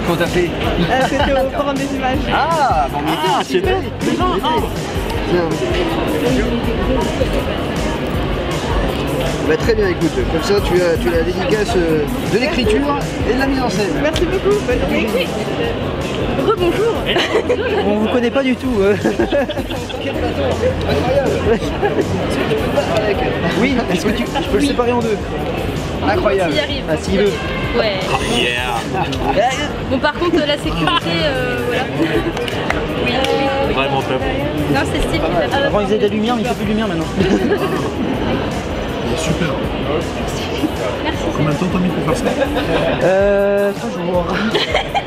Qu'on t'a fait? C'était au Forum des images. Ah, bon, c'est vrai. Bah, très bien, écoute, comme ça tu as la dédicace de l'écriture et de la mise en scène. Merci beaucoup, bonne journée. Rebonjour. On vous connaît pas du tout. Quel bateau incroyable. Est-ce que tu peux te battre avec? Oui, est-ce que je peux le séparer en deux? Incroyable. S'il y arrive. Ah, s'il veut. Ouais. Bon, par contre, la sécurité, voilà. Oui. Vraiment top. Non, c'est stylé. Avant, ils faisaient de la lumière, mais il ne fait plus de lumière maintenant. Super. Combien de temps t'as mis pour faire ça? 3 jours.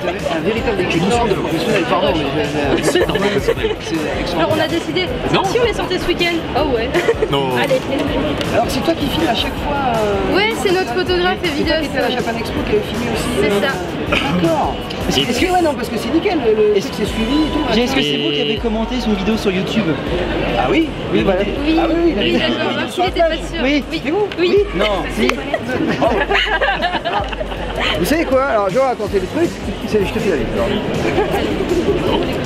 Un véritable écriture de professionnel, pardon. C'est Alors, on a décidé. Non. Si on est sorti ce week-end. Oh ouais. Non. Allez. Alors, c'est toi qui filmes à chaque fois. Ouais, c'est notre photographe et C'est toi vidéaste. qui était à la Japan Expo qui avait filmé aussi. C'est ça. D'accord. Est-ce que, ouais, non, parce que c'est nickel, est-ce que c'est suivi et tout. Est-ce que c'est vous qui avez commenté une vidéo sur YouTube? Ah oui? Oui, voilà. Oui, Ah oui, oui, d'accord. Même s'il était pas sûr. Oui. C'est vous? Oui. Non. Si. Vous savez quoi? Alors je vais raconter le truc, je te fais la vie.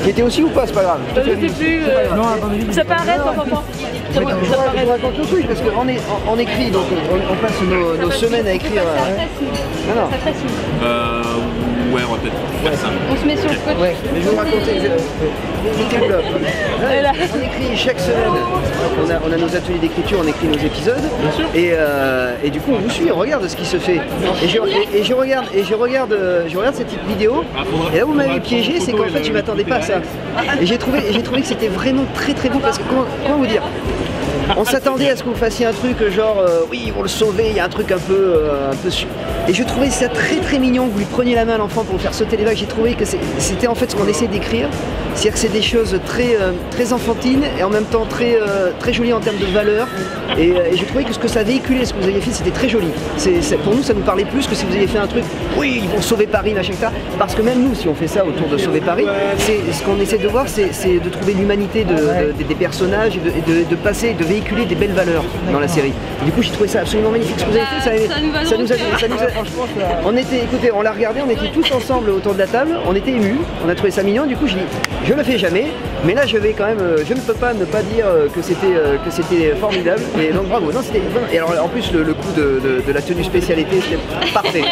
Qui était aussi ou pas, c'est pas grave. Je sais plus. Non, attendez. Ça paraît, papa. Je vous raconte le truc parce qu'on écrit, donc on passe nos semaines à écrire. Non, non. Ça fascine. Ouais, on va peut-être faire ça. On se met sur le côté. Ouais, mais je vais vous raconter. Mettez le bloc. On écrit chaque semaine. On a nos ateliers d'écriture, on écrit nos épisodes. Et du coup, on vous suit, on regarde ce qui se fait. Et je regarde cette petite vidéo. Et là, vous m'avez piégé, c'est qu'en fait, je m'attendais pas à ça. Et j'ai trouvé que c'était vraiment très très bon parce que comment vous dire? On s'attendait à ce que vous fassiez un truc genre oui, ils vont le sauver, il y a un truc un peu et je trouvais ça très très mignon que vous lui preniez la main à l'enfant pour le faire sauter les vagues. J'ai trouvé que c'était en fait ce qu'on essaie d'écrire, c'est-à-dire que c'est des choses très enfantines et en même temps très jolies en termes de valeur. Et j'ai trouvé que ce que ça véhiculait, ce que vous aviez fait, c'était très joli. Pour nous, ça nous parlait plus que si vous aviez fait un truc, oui, ils vont sauver Paris, machin, ça. Parce que même nous, si on fait ça autour de sauver Paris, ce qu'on essaie de voir, c'est de trouver l'humanité des personnages et de passer, de véhiculer des belles valeurs dans la série. Et du coup, j'ai trouvé ça absolument magnifique. Ce que vous avez fait, ça nous a on était, écoutez, on l'a regardé, on était tous ensemble autour de la table, on était émus, on a trouvé ça mignon. Du coup, je dis, je le fais jamais, mais là, je vais quand même, je ne peux pas ne pas dire que c'était formidable. Et donc bravo. Non, c'était et alors en plus le coup de la tenue spécialité, c'était parfait.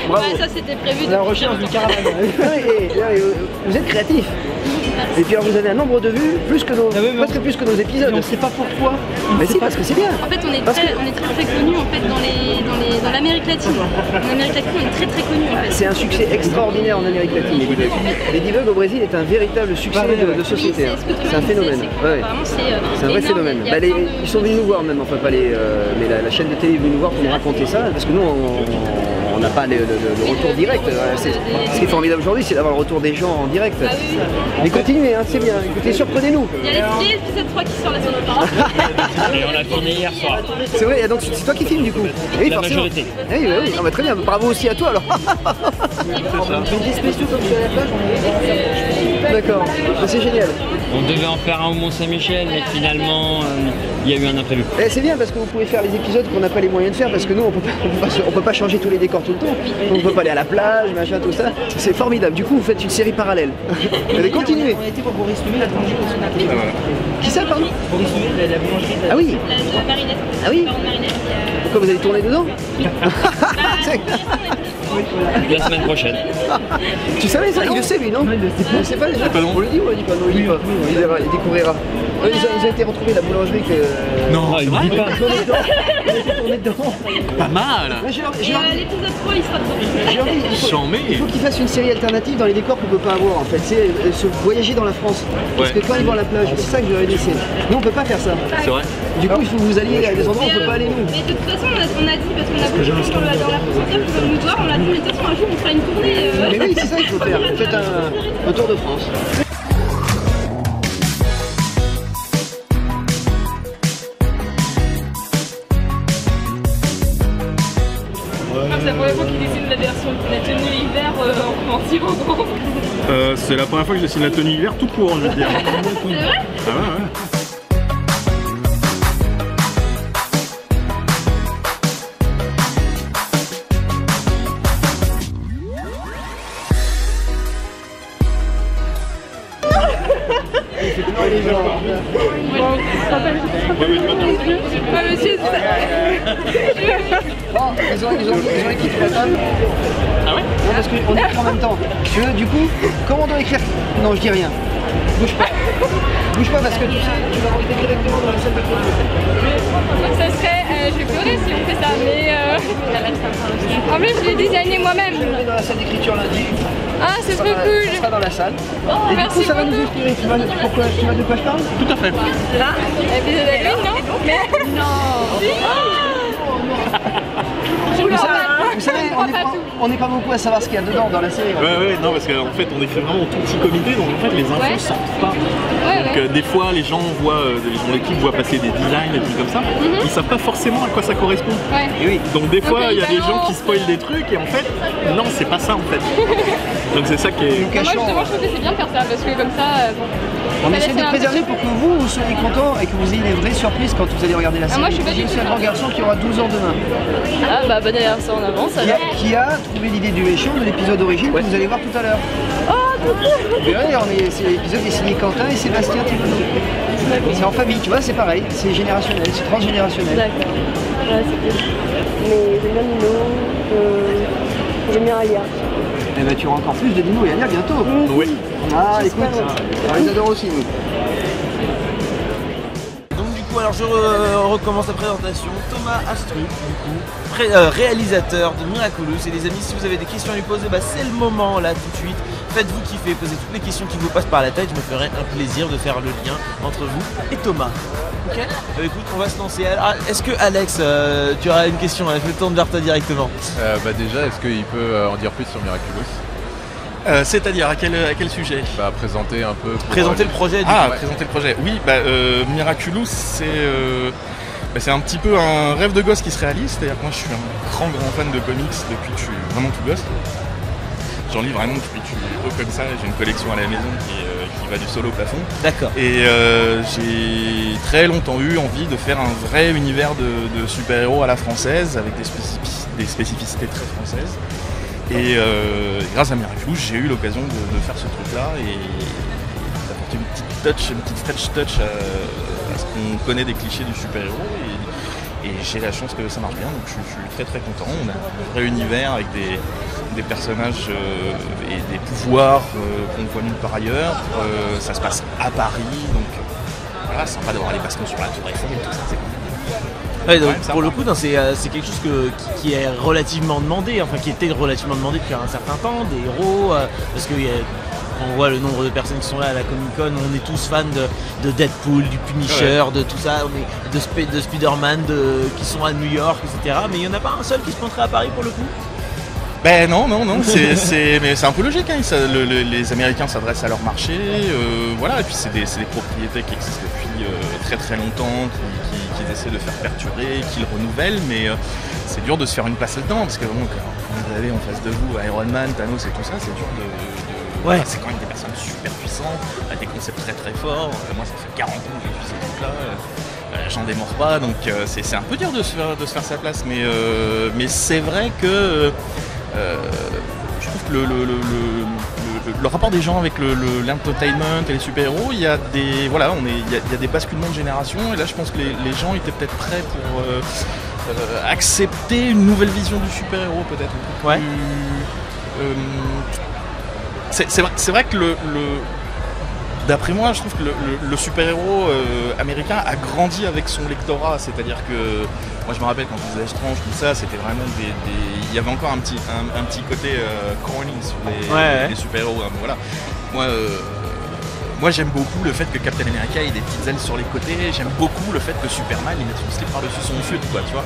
Bravo. Ouais, ça c'était prévu. La recherche du caravane. Vous êtes créatif. Et puis alors vous avez un nombre de vues plus que presque plus que nos épisodes. On ne sait pas pourquoi. Mais si, parce que c'est bien. En fait, on est très connus en fait dans l'Amérique latine. En Amérique latine, on est très connus en fait. C'est un succès extraordinaire en Amérique latine. Les Debug au Brésil est un véritable succès de société. C'est un phénomène. C'est un vrai phénomène. Ils sont venus nous voir même, enfin pas mais la chaîne de télé est venue nous voir pour nous raconter ça, parce que nous on n'a pas le retour direct. Ce qui est formidable aujourd'hui, c'est d'avoir le retour des gens en direct. Mais continuez, hein, c'est bien. Écoutez, surprenez-nous. Il y a l'épisode 3 qui sort la semaine prochaine. Et on a tourné hier soir. C'est vrai, donc c'est toi qui filmes du coup. Oui, La forcément. majorité. Oui, oui, non, bah, très bien, bravo aussi à toi alors. Des spéciaux comme tu as la plage. D'accord, c'est génial. On devait en faire un au Mont-Saint-Michel, mais finalement, il y a eu un imprévu. C'est bien parce que vous pouvez faire les épisodes qu'on n'a pas les moyens de faire, parce que nous on peut pas changer tous les décors tout le temps. On peut pas aller à la plage, machin, tout ça. C'est formidable. Du coup, vous faites une série parallèle. Allez, continuez. On était pour Boris Louis, la boulangerie aussi. Qui ça, pardon? Boris Louis, la boulangerie. Ah oui. La marinette. Ah oui. Marinette. Pourquoi vous allez tourner dedans? La semaine prochaine. Tu savais ça? Il le sait lui, non? Il sait pas déjà? On lui dit ou on lui dit pas? Non, il dit pas. Il découvrira. Ils ont été retrouvés la boulangerie que... Non, il ne dit pas. On est dedans. pas mal. L'épisode 3, il sera dedans. Il faut qu'ils fassent une série alternative dans les décors qu'on peut pas avoir en fait. C'est se voyager dans la France. Parce que quand ils vont à la plage, c'est ça que je leur ai laissé. Nous on peut pas faire ça. C'est vrai. Du coup il faut que vous alliez à des endroits où on peut pas aller nous. Mais de toute façon, on a dit, parce qu'on a beaucoup de gens dans la frontière qui veulent nous voir, on a dit, mais de toute façon, un jour on fera une tournée. Mais oui, c'est ça qu'il faut faire. Faites un tour de France. C'est la première fois qu'il dessine la version de la tenue hiver en tirant. C'est la première fois que je dessine la tenue hiver tout court, je veux dire. C'est vrai? Ah ouais. fais pleurer les gens. Monsieur, Bon, ils ont écrit la table. Ah ouais? Non, parce qu'on écrit en même temps. Du coup, comment on doit écrire? Non, je dis rien. Bouge pas. Bouge pas parce que tu sais, tu vas rentrer directement dans la salle d'écriture. ça serait, je vais pleurer si on fait ça, mais en plus je l'ai designé moi-même. Je vais dans la salle d'écriture lundi. Ah, c'est trop Ça cool. sera dans la salle. Oh, Et du merci coup, ça va nous beaucoup. inspirer. Tu vois de quoi je parle? Tout à fait. Là, épisode Halloween, non? Mais non. Vous savez, on n'est pas beaucoup à savoir ce qu'il y a dedans dans la série. Ouais, non, parce qu'en fait, on est fait vraiment tout petit comité, donc en fait, les infos Ouais. sortent pas. Donc, des fois, les gens voient, dans l'équipe voient passer des designs et tout comme ça. Ils savent pas forcément à quoi ça correspond. Ouais. Et oui. Donc, des fois, Donc, il y a des gens balance. qui spoilent des trucs et en fait, non, c'est pas ça en fait. Donc, c'est ça qui est. Nous Moi cachons. justement, je trouve que c'est bien de faire ça parce que comme ça, bon. On ça essaie laisse de un préserver pour que vous soyez contents et que vous ayez des vraies surprises quand vous allez regarder la série. moi, je suis pas J'ai du aussi tout un grand garçon qui aura 12 ans demain. Ah bah bon anniversaire en avance Qui a trouvé l'idée du méchant de l'épisode d'origine que vous allez voir tout à l'heure. Mais ouais, c'est l'épisode est signé Quentin et Sébastien Thibodeau. C'est en famille, tu vois, c'est pareil, c'est générationnel, c'est transgénérationnel. D'accord. Ouais, c'est cool. Mais j'aime bien Nino, j'aime bien Alia. Et ben tu auras encore plus de Dino et Alia bientôt. Oui. Ah écoute, on les adore aussi nous. Donc du coup, alors je recommence la présentation. Thomas Astruc, du coup, réalisateur de Miraculous. Et les amis, si vous avez des questions à lui poser, bah, c'est le moment là tout de suite. Faites-vous kiffer, posez toutes les questions qui vous passent par la tête. Je me ferai un plaisir de faire le lien entre vous et Thomas. Ok, écoute, on va se lancer. Alors, est-ce que Alex, tu auras une question? Je me tourne vers toi directement. Bah déjà, est-ce qu'il peut en dire plus sur Miraculous? C'est-à-dire à quel sujet? Bah présenter un peu. Présenter le projet. Du coup. Présenter le projet. Oui, Miraculous, c'est un petit peu un rêve de gosse qui se réalise. C'est-à-dire que moi, je suis un grand fan de comics depuis que je suis vraiment tout gosse. J'en lis vraiment depuis que je suis gros comme ça. J'ai une collection à la maison qui va du sol au plafond. D'accord. Et j'ai très longtemps eu envie de faire un vrai univers de super-héros à la française, avec des spécificités très françaises. Et grâce à Miraculous, j'ai eu l'occasion de faire ce truc-là et d'apporter une petite French touch à ce qu'on connaît des clichés du super-héros. Et j'ai la chance que ça marche bien, donc je suis très très content. On a un vrai univers avec des personnages et des pouvoirs qu'on ne voit nulle part ailleurs. Ça se passe à Paris, donc voilà, c'est sympa d'avoir les bastons sur la tour Eiffel et tout ça, c'est cool. Ouais, donc, Ouais, pour le coup, c'est quelque chose qui est relativement demandé, enfin qui était relativement demandé depuis un certain temps, des héros, parce que on voit le nombre de personnes qui sont là à la Comic Con, on est tous fans de Deadpool, du Punisher, de tout ça, on est de Spider-Man qui sont à New York, etc. Mais il n'y en a pas un seul qui se pointerait à Paris pour le coup? Ben non, mais c'est un peu logique, hein. Les Américains s'adressent à leur marché, voilà, et puis c'est des propriétés qui existent depuis très très longtemps, qu'ils essaient de faire perdurer, qu'ils renouvellent, mais c'est dur de se faire une place là-dedans, parce que bon, quand vous avez en face de vous Iron Man, Thanos et tout ça, c'est dur de Ouais. c'est quand même des personnes super puissantes, avec des concepts très très forts. Moi ça fait 40 ans que je suis ces trucs-là, j'en démords pas, donc c'est un peu dur de se faire sa place, mais c'est vrai que je trouve que le rapport des gens avec l'entertainment et les super-héros, il y a des basculements de génération, et là je pense que les gens étaient peut-être prêts pour accepter une nouvelle vision du super-héros peut-être. Ouais. C'est vrai que d'après moi, je trouve que le super-héros américain a grandi avec son lectorat, c'est-à-dire que moi je me rappelle quand je faisais Strange, tout ça, c'était vraiment il y avait encore un petit côté corny sur les super-héros, hein, voilà. Moi j'aime beaucoup le fait que Captain America ait des petites ailes sur les côtés, j'aime beaucoup le fait que Superman il mette son slip par-dessus son fut, quoi, tu vois.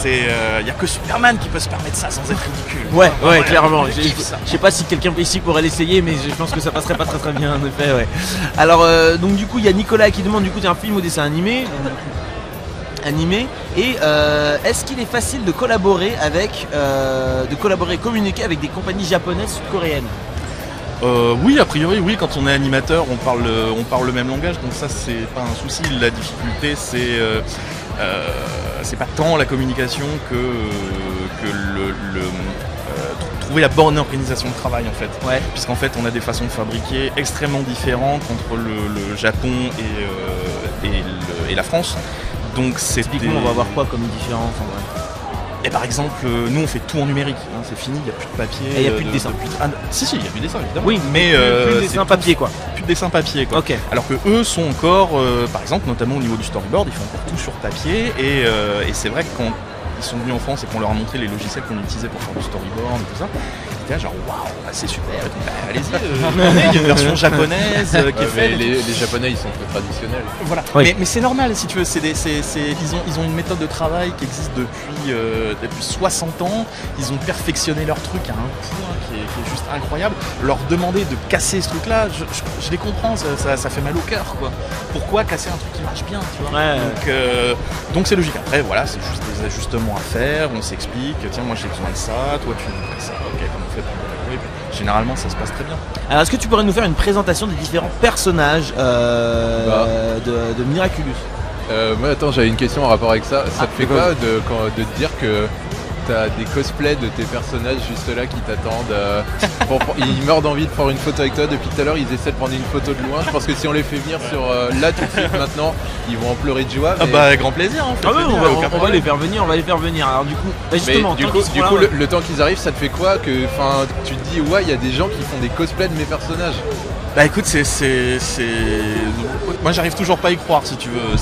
Il n'y a que Superman qui peut se permettre ça sans être ridicule. Ouais, Voilà, clairement. je kiffe ça. Je sais pas si quelqu'un ici pourrait l'essayer, mais je pense que ça passerait pas très très bien en effet, ouais. Alors donc du coup il y a Nicolas qui demande, du coup t'es un film ou dessin animé et est-ce qu'il est facile de collaborer communiquer avec des compagnies japonaises, sud-coréennes? Oui, a priori, oui, quand on est animateur, on parle le même langage, donc ça c'est pas un souci. La difficulté c'est pas tant la communication que trouver la bonne organisation de travail en fait. Ouais. Puisqu'en fait on a des façons de fabriquer extrêmement différentes entre le Japon et la France. Donc c'est Typiquement, on va voir quoi comme différence en vrai? Et par exemple, nous on fait tout en numérique, hein, c'est fini, il n'y a plus de papier. Et il n'y a plus de dessin. Si, il y a du dessin évidemment. Oui, mais plus de dessin papier quoi. Plus de dessin papier quoi. Ok. Alors que eux sont encore, par exemple, notamment au niveau du storyboard, ils font encore tout sur papier. Et c'est vrai que quand ils sont venus en France et qu'on leur a montré les logiciels qu'on utilisait pour faire du storyboard et tout ça, ils étaient là genre waouh, bah, c'est super, et donc, bah, allez-y, il y a une version japonaise qui est faite. Les Japonais ils sont très traditionnels. Voilà. Oui. Mais c'est normal si tu veux, ils ont une méthode de travail qui existe depuis 60 ans, ils ont perfectionné leur truc à un point qui est juste incroyable. Leur demander de casser ce truc là, je les comprends, ça fait mal au cœur quoi. Pourquoi casser un truc qui marche bien, tu vois? Ouais. Donc c'est logique. Après voilà, c'est juste des ajustements à faire, on s'explique, tiens moi j'ai besoin de ça, toi tu me fais ça, ok, comment on fait pour le généralement ça se passe très bien. Alors est-ce que tu pourrais nous faire une présentation des différents personnages de Miraculous? Moi attends, j'avais une question en rapport avec ça. Ça te fait quoi de te dire que t'as des cosplays de tes personnages juste là qui t'attendent ils meurent d'envie de faire une photo avec toi. Depuis tout à l'heure ils essaient de prendre une photo de loin. Je pense que si on les fait venir sur là tout de suite maintenant, ils vont en pleurer de joie. Ah bah grand plaisir hein, Ah ouais, on va les faire venir, Alors du coup, bah justement, du coup le temps qu'ils arrivent, ça te fait quoi que tu te dis ouais il y a des gens qui font des cosplays de mes personnages? Bah écoute, moi j'arrive toujours pas à y croire si tu veux.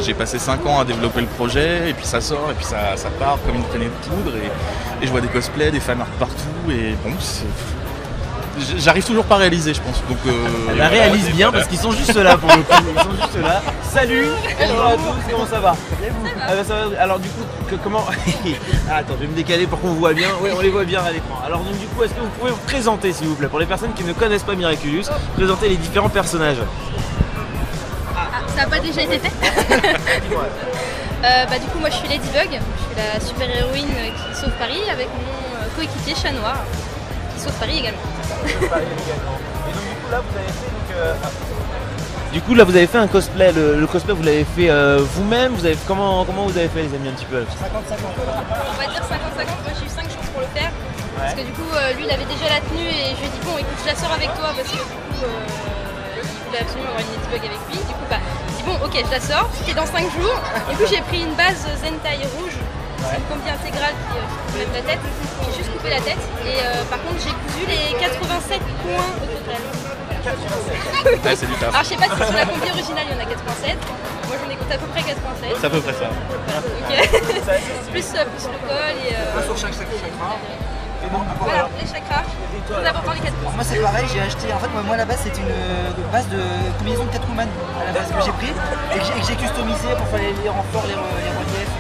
J'ai passé 5 ans à développer le projet et puis ça sort et puis ça part comme une traînée de poudre et je vois des cosplays, des fanarts partout et bon j'arrive toujours pas à réaliser je pense. Donc la réalise bien parce qu'ils sont juste là pour le coup. Ils sont juste là. Salut, bonjour à tous, comment ça va? Ça va. Alors du coup, comment attends, je vais me décaler pour qu'on voit bien. Oui, on les voit bien à l'écran. Alors donc du coup, est-ce que vous pouvez vous présenter s'il vous plaît pour les personnes qui ne connaissent pas Miraculous, présenter les différents personnages? Ça n'a pas déjà été fait? Du coup moi je suis Ladybug, je suis la super héroïne qui sauve Paris avec mon coéquipier Chat Noir qui sauve Paris également. Et donc du coup là vous avez fait un cosplay. Le cosplay vous l'avez fait vous-même, comment vous avez fait les amis un petit peu? 50-50. On va dire 50-50, moi j'ai eu 5 chances pour le faire. Parce que du coup lui il avait déjà la tenue et je lui ai dit bon écoute je la sors avec toi parce que du coup il voulait absolument avoir une Ladybug avec lui. Du coup bah je dis bon ok je la sors, c'était dans 5 jours. Du coup j'ai pris une base Zentai rouge. C'est une combi intégrale qui couvre la tête. J'ai juste coupé la tête et par contre j'ai cousu les 87 points au total. 87. Ouais, c'est du taf. Alors je sais pas si sur la combi originale il y en a 87. Moi j'en ai compté à peu près 87. C'est à peu près ça. Ok. plus le col et Sur chaque chakra. Et donc, voilà, les chakras. Très important les 4 points. Moi c'est pareil, j'ai acheté, en fait moi à la base c'était une base de combinaison de Catwoman à la base que j'ai pris et que j'ai customisé pour faire les renforts, les reliefs.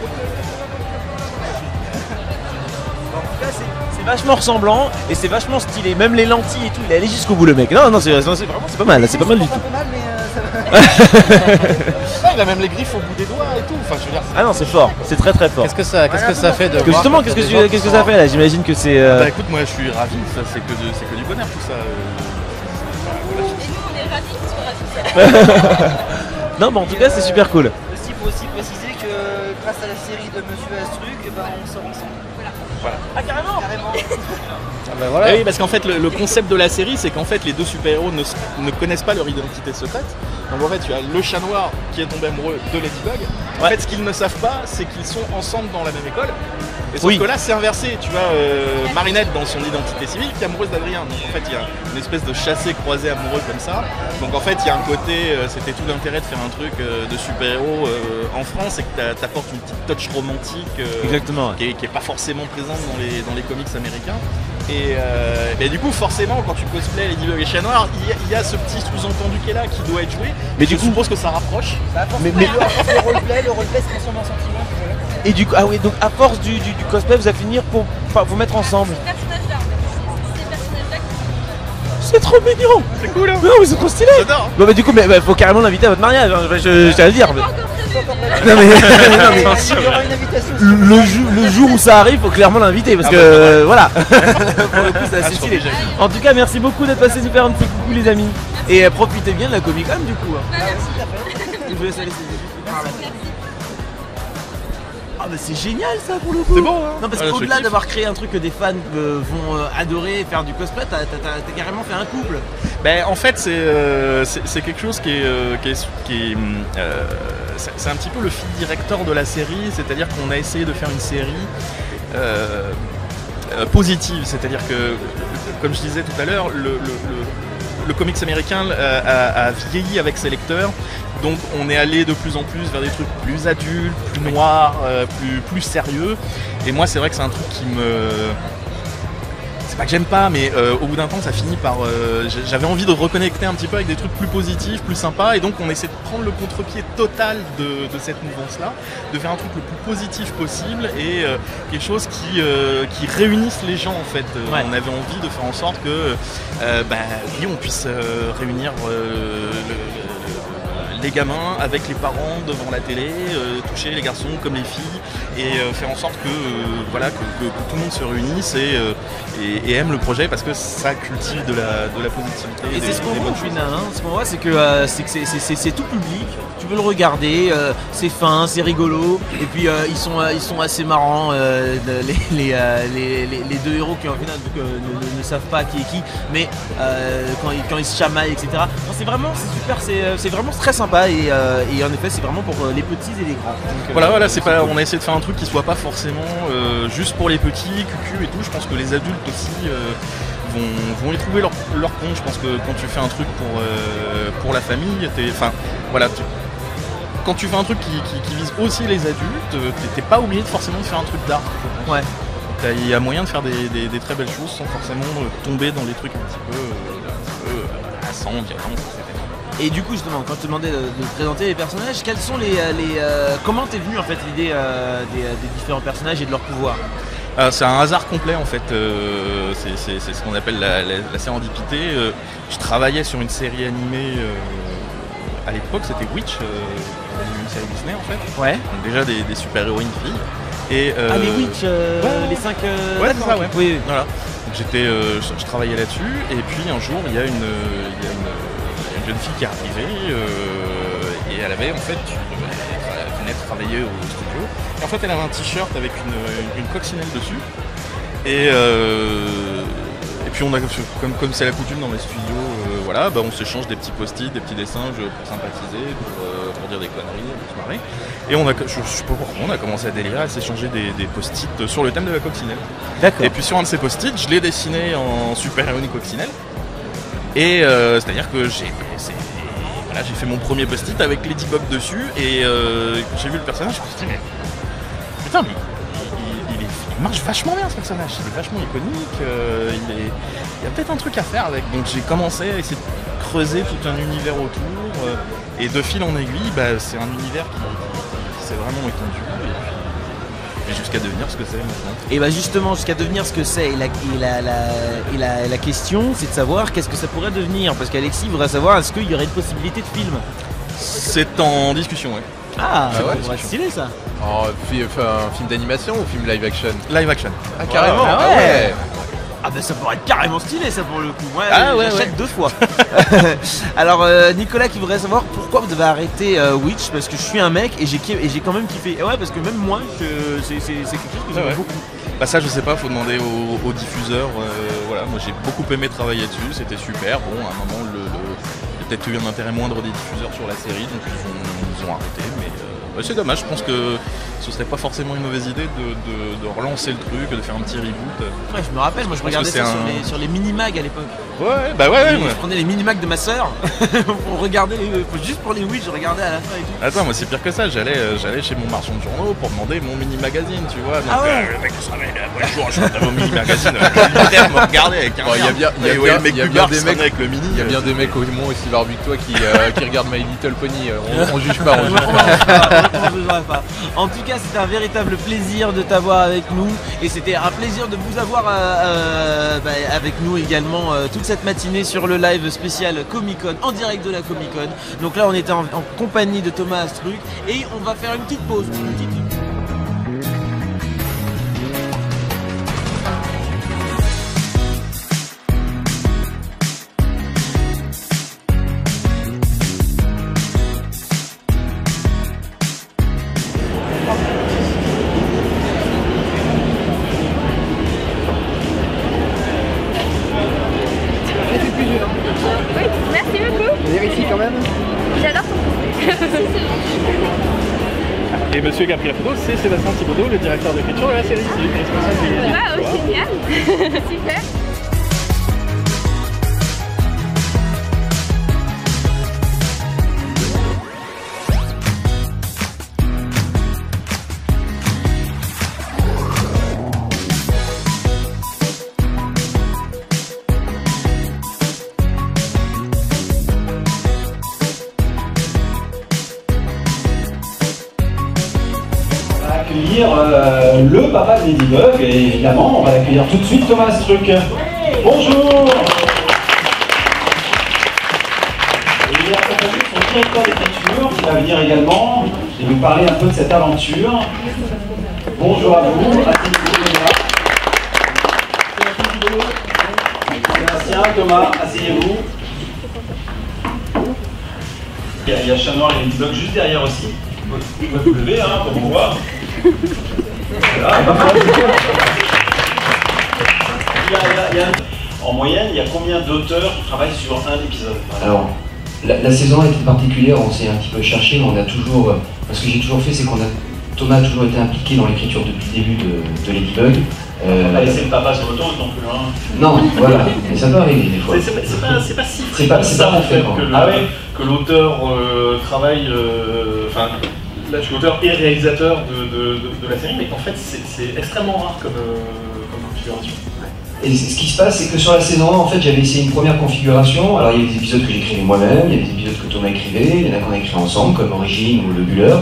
C'est vachement ressemblant et c'est vachement stylé, même les lentilles et tout, il est allé jusqu'au bout le mec. Non, c'est vraiment c'est pas mal, c'est pas mal du tout. Un peu mal mais ça va. Ouais, il a même les griffes au bout des doigts et tout. Enfin, je veux dire, Ah non, c'est fort, c'est très très fort. Qu'est-ce que ça fait de Parce que voir justement, que qu'est-ce t'as des gens que qui ça fait là? J'imagine que c'est. Bah écoute, moi je suis ravi, ça c'est que du bonheur tout ça. Et nous on est ravis qu'ils soient ravis. Non, mais en tout cas, c'est super cool. Aussi, il faut aussi préciser que grâce à la série de Monsieur Astruc, on sort ensemble. Ah, carrément. Eh oui, parce qu'en fait, le concept de la série, c'est qu'en fait, les deux super-héros ne connaissent pas leur identité secrète. Donc en fait, tu as le Chat Noir qui est tombé amoureux de Ladybug. En fait, ce qu'ils ne savent pas, c'est qu'ils sont ensemble dans la même école. Et sauf que là, c'est inversé. Tu vois, Marinette, dans son identité civile, qui est amoureuse d'Adrien. Donc en fait, il y a une espèce de chassé-croisé amoureux comme ça. Donc en fait, il y a un côté, c'était tout l'intérêt de faire un truc de super-héros en France, c'est que tu apportes une petite touch romantique Exactement. qui est pas forcément présente dans les comics américains. Et du coup, forcément, quand tu cosplays Ladybug et Chat Noir, il y a ce petit sous-entendu qui est là, qui doit être joué. Mais je suppose que ça rapproche. Mais le roleplay se transforme en sentiment. Et du coup, ah oui, donc à force du cosplay, vous allez finir pour vous mettre ensemble. Ces personnages-là, ces personnages-là qui C'est trop mignon. C'est cool, hein. Non, mais c'est trop stylé. J'adore. Bon bah du coup, mais faut carrément l'inviter à votre mariage. Hein. Je tiens à le dire. pas encore prévu. Non mais, Il y aura une invitation. le jour où ça arrive, faut clairement l'inviter parce que voilà. Pour le coup, c'est assez stylé. En tout cas, merci beaucoup d'être passé nous faire un petit coucou les amis. Et profitez bien de la Comic Con du coup. Bah, merci. Je vous laisse aller. Ah bah c'est génial ça pour le coup. C'est bon, hein. Non parce Voilà, qu'au-delà je d'avoir créé un truc que des fans vont adorer faire du cosplay, t'as carrément fait un couple. Ben, en fait, c'est quelque chose qui est c'est un petit peu le fil directeur de la série, c'est-à-dire qu'on a essayé de faire une série positive, c'est-à-dire que, comme je disais tout à l'heure, le comics américain a vieilli avec ses lecteurs, donc on est allé de plus en plus vers des trucs plus adultes, plus noirs, plus sérieux, et moi c'est vrai que c'est un truc qui me... C'est pas que j'aime pas, mais au bout d'un temps ça finit par... j'avais envie de reconnecter un petit peu avec des trucs plus positifs, plus sympas, et donc on essaie de prendre le contre-pied total de cette mouvance-là, de faire un truc le plus positif possible, et quelque chose qui réunisse les gens en fait. Ouais. On avait envie de faire en sorte que oui, on puisse réunir les gamins avec les parents devant la télé, toucher les garçons comme les filles, et faire en sorte que, que tout le monde se réunisse et aime le projet, parce que ça cultive de la positivité. Et c'est ce qu'on voit au final, hein. Ce qu'on voit c'est que c'est tout public, tu peux le regarder, c'est fin, c'est rigolo, et puis ils sont assez marrants, les deux héros qui en final ne savent pas qui est qui, mais quand ils se chamaillent, etc. C'est super, c'est vraiment très sympa, et en effet c'est vraiment pour les petits et les grands. Donc, voilà, c'est pas, on a essayé de faire un truc qui soit pas forcément juste pour les petits, cucu et tout. Je pense que les adultes aussi vont y trouver leur compte. Je pense que quand tu fais un truc pour la famille, quand tu fais un truc qui vise aussi les adultes, t'es pas obligé forcément de faire un truc d'art. Ouais. Il y a moyen de faire des très belles choses sans forcément tomber dans les trucs un petit peu lassants, violents, etc. Et du coup justement, quand je te demandais de présenter les personnages, quels sont comment t'es venu en fait l'idée des différents personnages et de leurs pouvoirs? C'est un hasard complet en fait, c'est ce qu'on appelle la sérendipité. Je travaillais sur une série animée à l'époque, c'était Witch, une série Disney en fait. Ouais. Donc déjà des super-héroïnes filles. Et, les Witch, les 5... ouais, c'est ça, ouais. Oui. Voilà. Donc je travaillais là-dessus, et puis un jour il y a une jeune fille qui est arrivée, et elle avait en fait, elle venait de travailler au studio, et en fait elle avait un t-shirt avec une coccinelle dessus, et puis on a, comme c'est la coutume dans les studios, on s'échange des petits post-it, des petits dessins pour sympathiser, pour dire des conneries, pour se marrer, et je sais pas pourquoi, on a commencé à délirer, à s'échanger des post-it sur le thème de la coccinelle. D'accord. Et puis sur un de ces post-it, je l'ai dessiné en super-héroïne coccinelle. Et c'est-à-dire que j'ai fait mon premier post-it avec Lady Bug dessus, et j'ai vu le personnage, je me suis dit mais putain, mais il marche vachement bien ce personnage, il est vachement iconique, il y a peut-être un truc à faire avec. Donc j'ai commencé à essayer de creuser tout un univers autour, et de fil en aiguille, c'est un univers qui s'est vraiment étendu, et jusqu'à devenir ce que c'est maintenant. Et justement, jusqu'à devenir ce que c'est, la question c'est de savoir qu'est-ce que ça pourrait devenir, parce qu'Alexis voudrait savoir est-ce qu'il y aurait une possibilité de film. C'est en discussion, ouais. Ah, ouais, c'est stylé ça. Un film d'animation ou film live action? Live action. Ah carrément. Ah Ah ouais. Ah ça pourrait être carrément stylé ça pour le coup. Moi j'achète 2 fois. Alors Nicolas qui voudrait savoir pourquoi vous devez arrêter Witch, parce que je suis un mec et j'ai quand même kiffé. Et ouais, parce que même moi c'est quelque chose que j'aime beaucoup. Ça je sais pas, faut demander aux diffuseurs. Moi j'ai beaucoup aimé travailler dessus, c'était super. Bon, à un moment il y a peut-être eu un intérêt moindre des diffuseurs sur la série, donc ils ont arrêté, mais c'est dommage. Je pense que ce serait pas forcément une mauvaise idée de relancer le truc, de faire un petit reboot. Ouais, je me rappelle, moi je regardais ça sur les mini-mags à l'époque. Ouais. Je prenais les mini-mags de ma soeur pour regarder, juste pour les Witch, je regardais à la fin et tout. Attends, moi c'est pire que ça, j'allais chez mon marchand de journaux pour demander mon mini-magazine, tu vois. Donc, le mec se ramène à jour, je rentre dans mon mini-magazine, me regarder avec un Il y a bien des mecs au moins aussi barbus que toi qui regardent My Little Pony, on juge pas, on juge pas. En tout cas, c'était un véritable plaisir de t'avoir avec nous, et c'était un plaisir de vous avoir avec nous également toute cette matinée sur le live spécial Comic Con, en direct de la Comic Con. Donc là on était en compagnie de Thomas Astruc, et on va faire une petite pause. vérifie quand même. J'adore ton Et monsieur qui a pris la photo, c'est Sébastien Thibaudot, le directeur d'écriture de la série. C'est le responsable des Waouh, génial. Super. Accueillir le papa de Ladybug et évidemment on va l'accueillir tout de suite, Thomas Struck. Bonjour. Et il est accompagné de son directeur d'écriture qui va venir également et nous parler un peu de cette aventure. Bonjour à vous, asseyez-vous. Sébastien, Thomas, asseyez-vous. Il y a Chat Noir et Ladybug juste derrière aussi. Vous pouvez vous lever pour vous voir. Voilà. En moyenne, il y a combien d'auteurs qui travaillent sur un épisode? Alors, la saison a été particulière, on s'est un petit peu cherché, mais on a toujours... Ce que j'ai toujours fait, c'est Thomas a toujours été impliqué dans l'écriture depuis le début de Ladybug. On va laisser le papa sur l'autoroute non plus. Hein. Non, voilà, mais ça peut arriver des fois. C'est pas si c'est pas en fait que l'auteur travaille, enfin, là je suis auteur et réalisateur de la série, mais en fait c'est extrêmement rare comme configuration. Et ce qui se passe, c'est que sur la saison 1, en fait, j'avais essayé une première configuration. Alors il y a des épisodes que j'écrivais moi-même, il y a des épisodes que Thomas écrivait, il y en a qu'on a écrit ensemble, comme Origine ou Le Buller.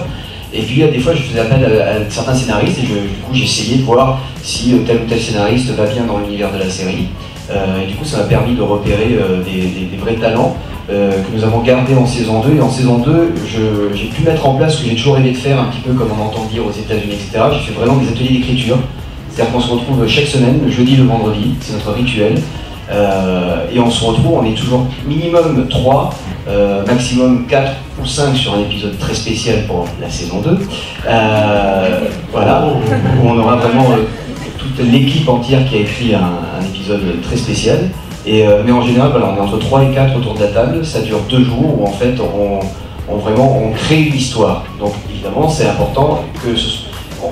Et puis des fois je faisais appel à certains scénaristes et du coup j'essayais de voir si tel ou tel scénariste va bien dans l'univers de la série. Et du coup ça m'a permis de repérer des vrais talents que nous avons gardés en saison 2. Et en saison 2, j'ai pu mettre en place ce que j'ai toujours rêvé de faire, un petit peu comme on entend dire aux États-Unis, etc. J'ai fait vraiment des ateliers d'écriture. C'est-à-dire qu'on se retrouve chaque semaine, le jeudi, le vendredi, c'est notre rituel. Et on se retrouve, on est toujours minimum 3, maximum 4 ou 5 sur un épisode très spécial pour la saison 2. Voilà, où on aura vraiment toute l'équipe entière qui a écrit un épisode très spécial. Mais en général, voilà, on est entre 3 et 4 autour de la table, ça dure 2 jours où en fait on crée une histoire. Donc évidemment c'est important que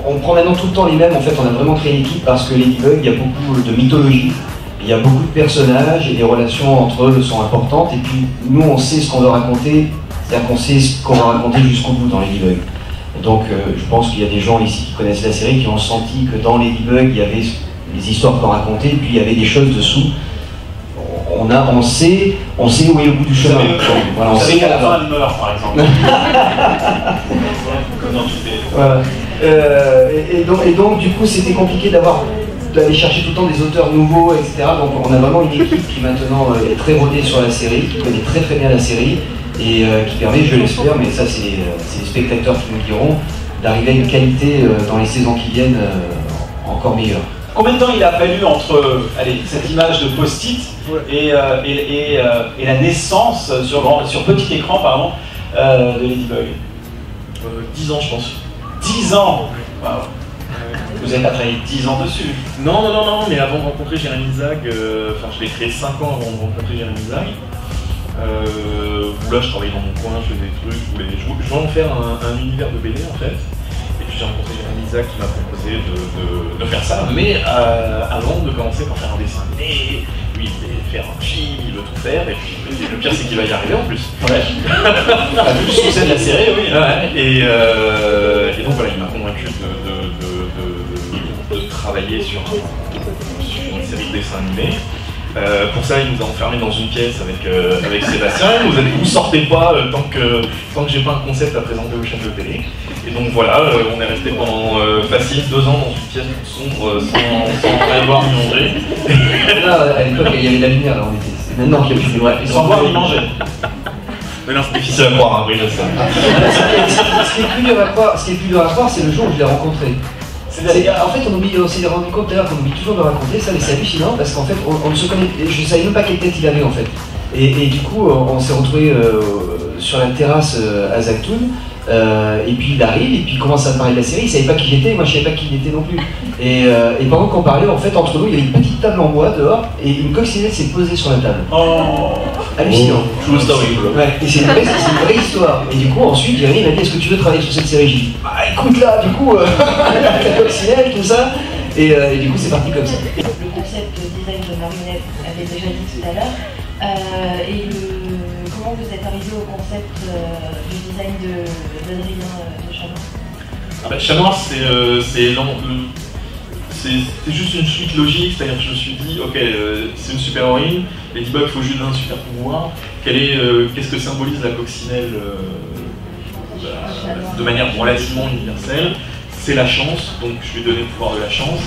on prend maintenant tout le temps les mêmes, en fait on a vraiment créé une équipe parce que Ladybug, il y a beaucoup de mythologie. Il y a beaucoup de personnages et les relations entre eux sont importantes et puis nous on sait ce qu'on veut raconter, c'est-à-dire qu'on sait ce qu'on va raconter jusqu'au bout dans Ladybug. Donc je pense qu'il y a des gens ici qui connaissent la série qui ont senti que dans Ladybug il y avait les histoires qu'on racontait et puis il y avait des choses dessous. On sait où est le bout du chemin. Voilà, on sait qu'à la fin elle meurt par exemple. Comme dans toutes les... Voilà. Et donc du coup c'était compliqué d'aller chercher tout le temps des auteurs nouveaux, etc. Donc on a vraiment une équipe qui maintenant est très rodée sur la série, qui connaît très très bien la série et qui permet, je l'espère, mais ça c'est les spectateurs qui nous diront, d'arriver à une qualité dans les saisons qui viennent encore meilleure. Combien de temps il a fallu entre cette image de post-it et la naissance sur petit écran de Ladybug? 10 ans je pense. 10 ans. Wow. Vous n'avez pas travaillé 10 ans dessus? Non, mais avant de rencontrer Jérémy Zag, je l'ai créé 5 ans avant de rencontrer Jérémy Zag. Où là je travaillais dans mon coin, je faisais des trucs, je voulais en faire un univers de BD en fait. Et puis j'ai rencontré Jérémy Zag qui m'a proposé de faire ça, mais avant de commencer par faire un dessin animé. Lui il voulait faire un film, il veut tout faire, et puis le pire c'est qu'il va y arriver en plus. Ouais. Vu le succès de la série, oui. Ouais. Et donc voilà, il m'a convaincu de travailler sur une série de dessins animés. Pour ça, il nous a enfermés dans une pièce avec Sébastien. Il nous a dit vous sortez pas tant que j'ai pas un concept à présenter aux chaînes de télé. Et donc voilà, on est resté pendant facile 2 ans dans une pièce toute sombre sans rien voir ni manger. Là, à l'époque, il y avait de la lumière, là on était. Maintenant qu'il y a plus de vrai. Sans voir ni manger. Mais non, c'est difficile à croire, hein, oui, je sais. Ce qui est plus dur à croire, c'est le jour où je l'ai rencontré. En fait, on s'est rendu compte d'ailleurs qu'on oublie toujours de raconter ça, mais c'est hallucinant parce qu'en fait, on ne se connaît. Je ne savais même pas quelle tête il avait en fait. Et du coup, on s'est retrouvé sur la terrasse à Zagtoon. Et puis il arrive, et puis il commence à me parler de la série, il savait pas qui j'étais, moi je savais pas qui il était non plus. Et pendant qu'on parlait, en fait, entre nous, il y avait une petite table en bois dehors, et une coccinelle s'est posée sur la table. Oh, hallucinant. True story. Ouais, et c'est une vraie histoire. Et du coup, ensuite, Jérémy m'a dit, est-ce que tu veux travailler sur cette série? J'ai dit, bah écoute là, du coup, la coccinelle, tout ça. Et du coup, c'est parti comme ça. Le concept de design de marionnette, avait déjà dit tout à l'heure. Comment vous êtes arrivé au concept du design d'Adrien de Chat Noir? Chat Noir, c'est juste une suite logique, c'est-à-dire que je me suis dit, ok, c'est une super héroïne, Ladybug, il faut juste un super pouvoir. Qu'est-ce que symbolise la coccinelle de manière relativement universelle? C'est la chance, donc je vais donner le pouvoir de la chance.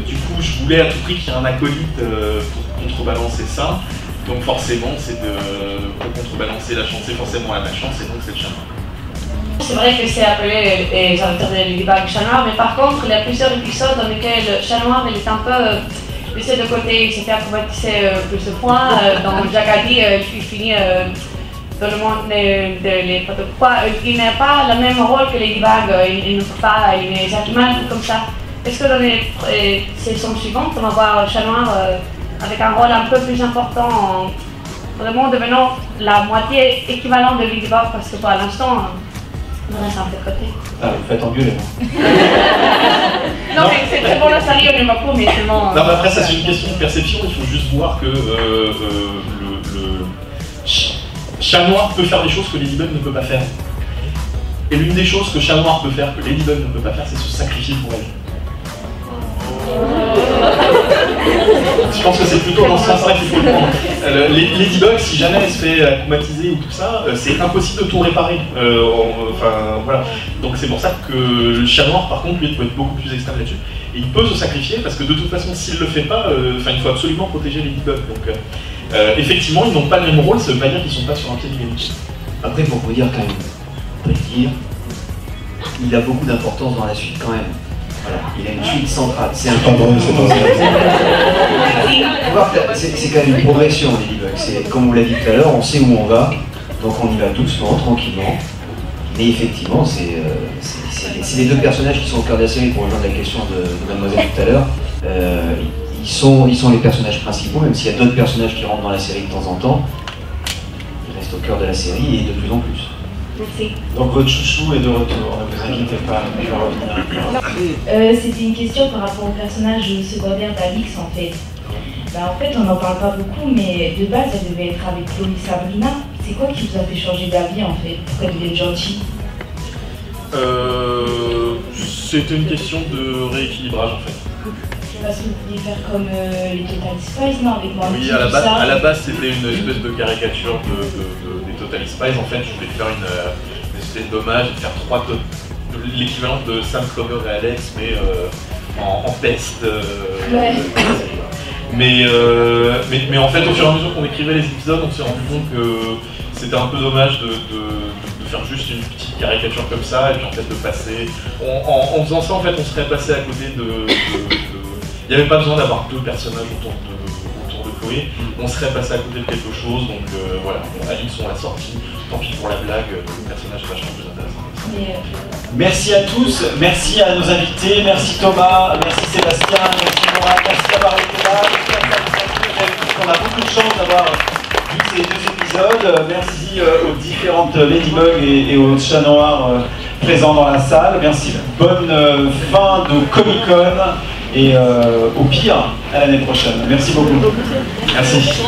Du coup, je voulais à tout prix qu'il y ait un acolyte pour contrebalancer ça. Donc forcément, pour contrebalancer la chance, c'est forcément la malchance, et donc c'est le Chat Noir. C'est vrai que c'est appelé les auteurs de Ladybug Chat Noir, mais par contre, il y a plusieurs épisodes dans lesquels Chat Noir il est un peu laissé de côté, il s'est fait acclimatiser plus de points. Dans Jack a dit, il finit dans le monde des protocoles. Il n'a pas le même rôle que Ladybug, il ne peut pas éliminer les animaux comme ça. Est-ce que dans les saisons suivantes, on va voir Chat Noir avec un rôle un peu plus important en vraiment devenant la moitié équivalente de Ladybug, parce que pour l'instant, on reste un peu de côté. Ah, vous faites engueuler. Non, mais c'est très bon la série, on aime beaucoup, mais seulement... Non, mais après, ça c'est une question de perception, il faut juste voir que Chat Noir peut faire des choses que Ladybug ne peut pas faire. Et l'une des choses que Chat Noir peut faire que Ladybug ne peut pas faire, c'est se sacrifier pour elle. Je pense que c'est plutôt dans ce sens-là qu'il faut le prendre. Ladybug, si jamais elle se fait acclimatiser ou tout ça, c'est impossible de tout réparer. Enfin, voilà. Donc c'est pour ça que le Chat Noir, par contre, lui, peut être beaucoup plus extrême là-dessus. Et il peut se sacrifier parce que de toute façon, s'il le fait pas, il faut absolument protéger Ladybug. Donc effectivement, ils n'ont pas le même rôle, ça veut pas dire qu'ils sont pas sur un pied d'égalité. Après, pour vous dire quand même, on peut le dire, il a beaucoup d'importance dans la suite quand même. Voilà, il a une suite centrale. C'est un c'est quand même une progression, Ladybug. Comme on l'a dit tout à l'heure, on sait où on va, donc on y va doucement, tranquillement. Mais effectivement, c'est les deux personnages qui sont au cœur de la série, pour rejoindre la question de Mademoiselle tout à l'heure. Ils sont les personnages principaux, même s'il y a d'autres personnages qui rentrent dans la série de temps en temps. Ils restent au cœur de la série et de plus en plus. Merci. Donc votre chouchou est de retour, ne vous inquiétez pas, il va revenir. C'était une question par rapport au personnage secondaire d'Alix en fait. En fait, on n'en parle pas beaucoup, mais de base, elle devait être avec Chloé Sabrina. C'est quoi qui vous a fait changer d'avis en fait? Pourquoi elle devait être gentille? C'était une question de rééquilibrage en fait. Parce que vous pouviez faire comme les Total Spies, non? Avec moi. Oui, à la base c'était une espèce de caricature des Total Spies. En fait, je voulais faire une espèce d'hommage et faire l'équivalent de Sam, Clover et Alex, mais en peste. Ouais. Mais en fait, au fur et à mesure qu'on écrivait les épisodes, on s'est rendu compte que c'était un peu dommage de faire juste une petite caricature comme ça, et puis en fait de passer... En faisant ça, en fait, on serait passé à côté il n'y avait pas besoin d'avoir deux personnages autour de Chloé, on serait passé à côté de quelque chose, donc voilà, Alix on l'a sorti, tant pis pour la blague, le personnage est vachement plus intéressant. Merci à tous, merci à nos invités, merci Thomas, merci Sébastien, merci Nora, merci d'avoir été là, on a beaucoup de chance d'avoir vu ces deux épisodes, merci aux différentes Ladybug et aux Chats Noirs présents dans la salle, merci, bonne fin de Comic-Con et au pire à l'année prochaine. Merci beaucoup. Merci.